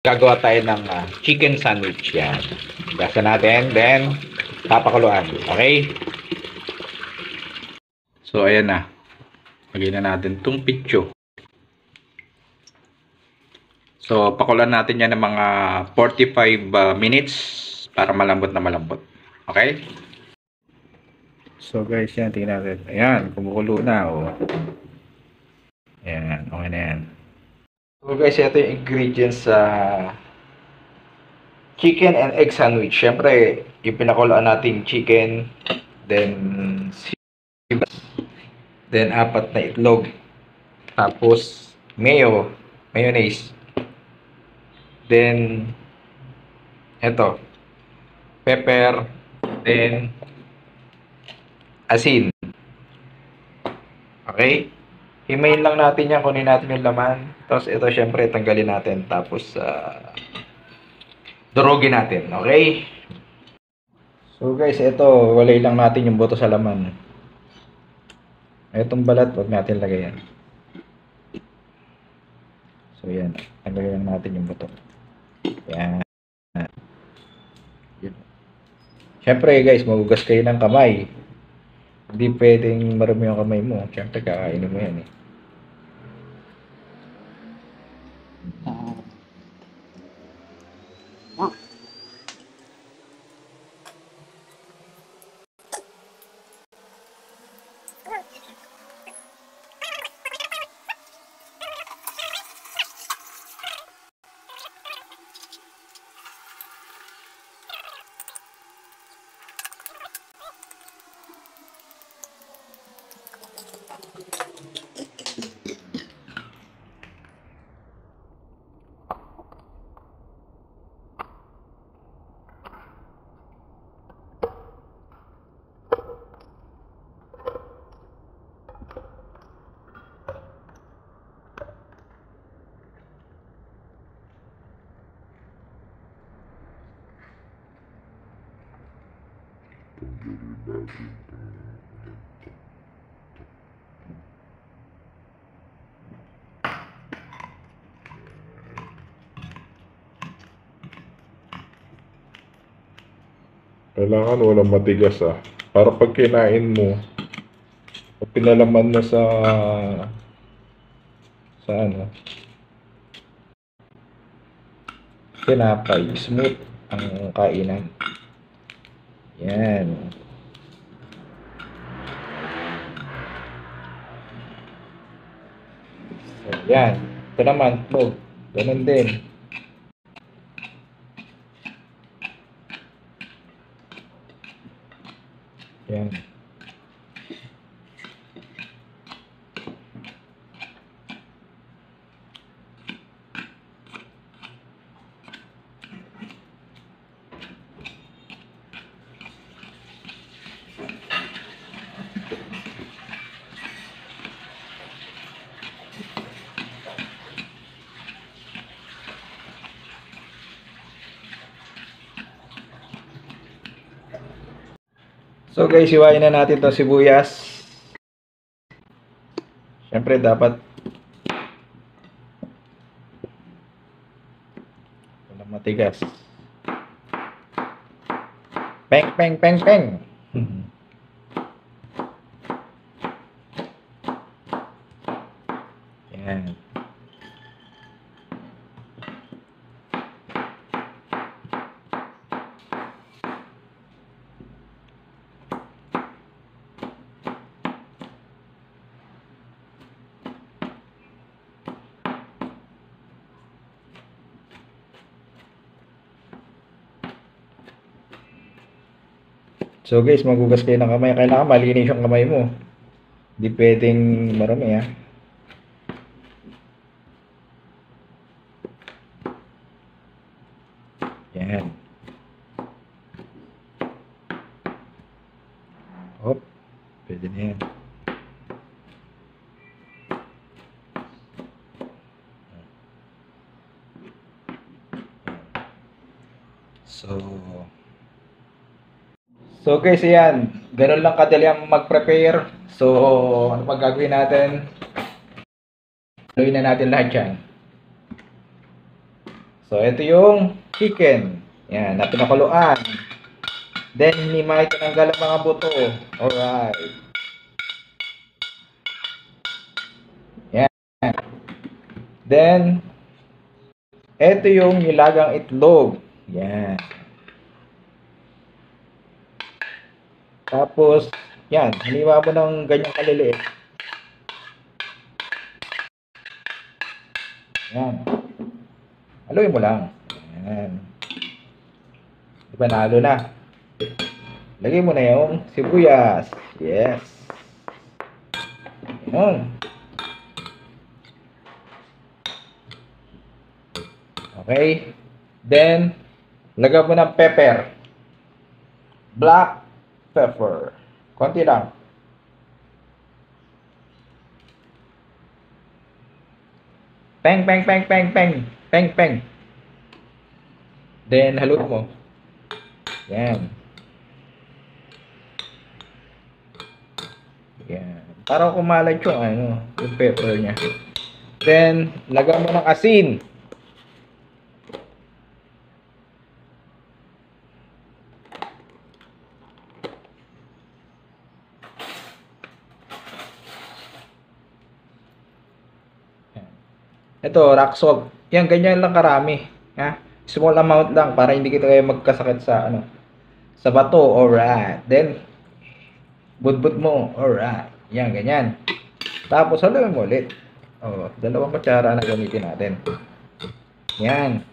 gagawa tayo ng chicken sandwich yan. Gasa natin, then papakuluan. Okay? So, ayan na. Lagyan na natin itong pitcho. So, pakuluan natin yan ng mga 45 minutes para malambot na malambot. Okay? So, guys, yan. Tingnan natin. Ayan, kumukulo na. Oh. Ayan, okay na yan. So, guys, ito yung ingredients sa chicken and egg sandwich. Siyempre, yung pinakuluan natin chicken, then then 4 na itlog, tapos mayonnaise, then eto pepper, then asin. Okay, himayin lang natin yan, kunin natin yung laman, tapos ito syempre tanggalin natin, tapos durugin natin. Okay, so guys, ito walay lang natin yung buto sa laman. Itong balat, wag natin lagayan. So, yan. Lagayan natin yung buto. Yan. Siyempre, guys, magugas kayo ng kamay. Hindi pwedeng marumi yung kamay mo. Siyempre, kakainin mo yan eh. Kailangan walang matigas para pag kinain mo, pag pinalaman na sa ano, Tinapay. Smooth ang kainan. Yan. So, yan. Ito naman, itlog. Ganun din. Yan. So guys, iwain na natin to sibuyas. Siyempre dapat walang matigas. Peng, peng, peng, peng. Yan. So guys, magugas kayo ng kamay. Kailangan malinis yung kamay mo. Hindi pwedeng marami Yan. Hop. Pwede na yan. So guys, ayan. Ganun lang kadali ang mag-prepare. So, ano pag gagawin natin? Gawin na natin lahat yan. So, ito yung chicken. Yan, na pinakuluan. Then, hindi tinanggal ang mga buto. Alright. Yan. Then, ito yung nilagang itlog. Yan. Tapos, yan. Hiniwa mo ng ganyang kaliliit. Yan. Haluin mo lang. Yan. Diba nalo na? Lagay mo na yung sibuyas. Yes. Yan. Okay. Then, lagyan mo ng pepper. Black pepper. Konti lang. Peng, peng, peng, peng, peng. Peng, peng. Then, haluin mo. Yan. Yan. Para kumalat yung pepper niya. Then, lagyan mo ng asin. Ito, rock salt. Yan, ganyan lang karami. Ha? Small amount lang para hindi kayo magkasakit sa sa bato. Alright. Then, budbud mo. Alright. Yan, ganyan. Tapos, haluin mo ulit. Oh, 2 kutsara na gamitin natin. Yan.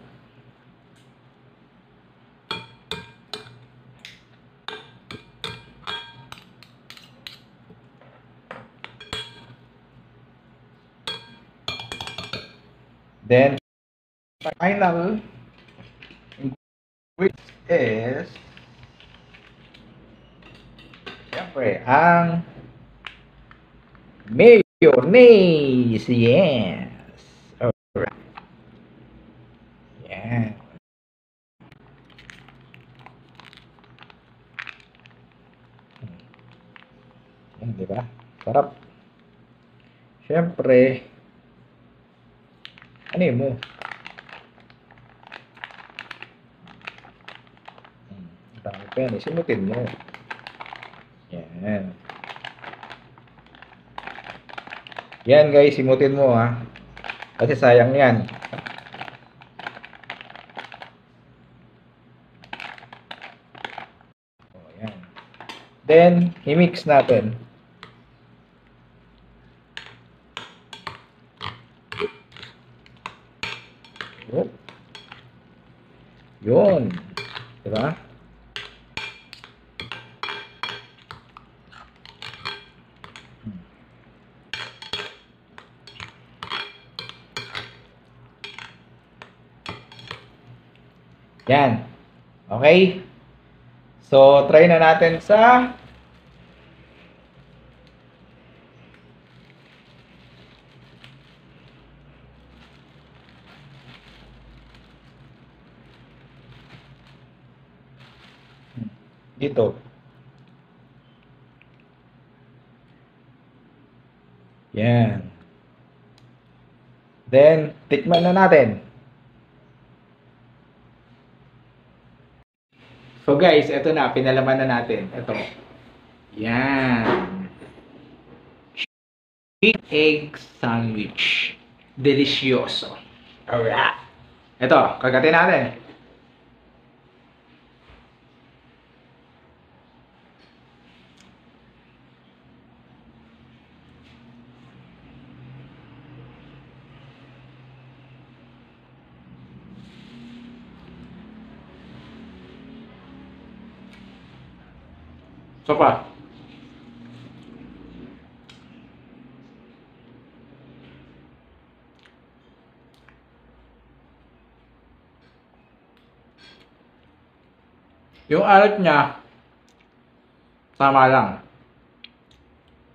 Then, final ingredient is siyempre ang mayonnaise. Yes. Alright. Yan. Yan, di ba? Sarap. Siyempre, ano yun mo? Dami pa yan. Simutin mo. Yan. Yan guys, simutin mo ha. Kasi sayang yan. O, yan. Then, i-mix natin. Yun. Diba? Yan. Okay? So, try na natin sa dito. Yan. Then, tikman na natin. So guys, ito na, pinalaman na natin. Ito. Yan. Cheese egg sandwich. Delicioso. Alright. Ito, kagatin natin. So pa. Yung alat niya, tama lang.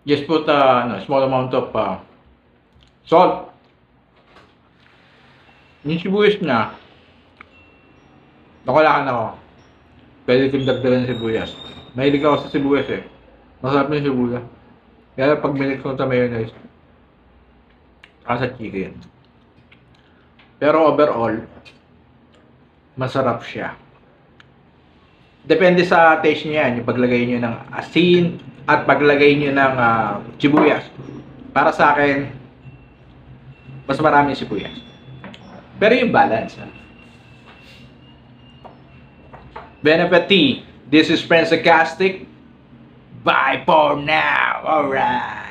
Just put a small amount of salt. Yung sibuyas niya, nakulaan ako. Pwede kong dagdagan ng sibuyas. Mahilig ako sa sibuyas eh. Masarap na yung sibuyas. Kaya pag minix ko sa mayonnaise, sa chicken. Pero overall, masarap siya. Depende sa taste niya yan, yung paglagay nyo ng asin at paglagay nyo ng sibuyas. Para sa akin, mas maraming sibuyas. Pero yung balance. Bon appetit. This is Prince Sarcastic. Bye for now. Alright.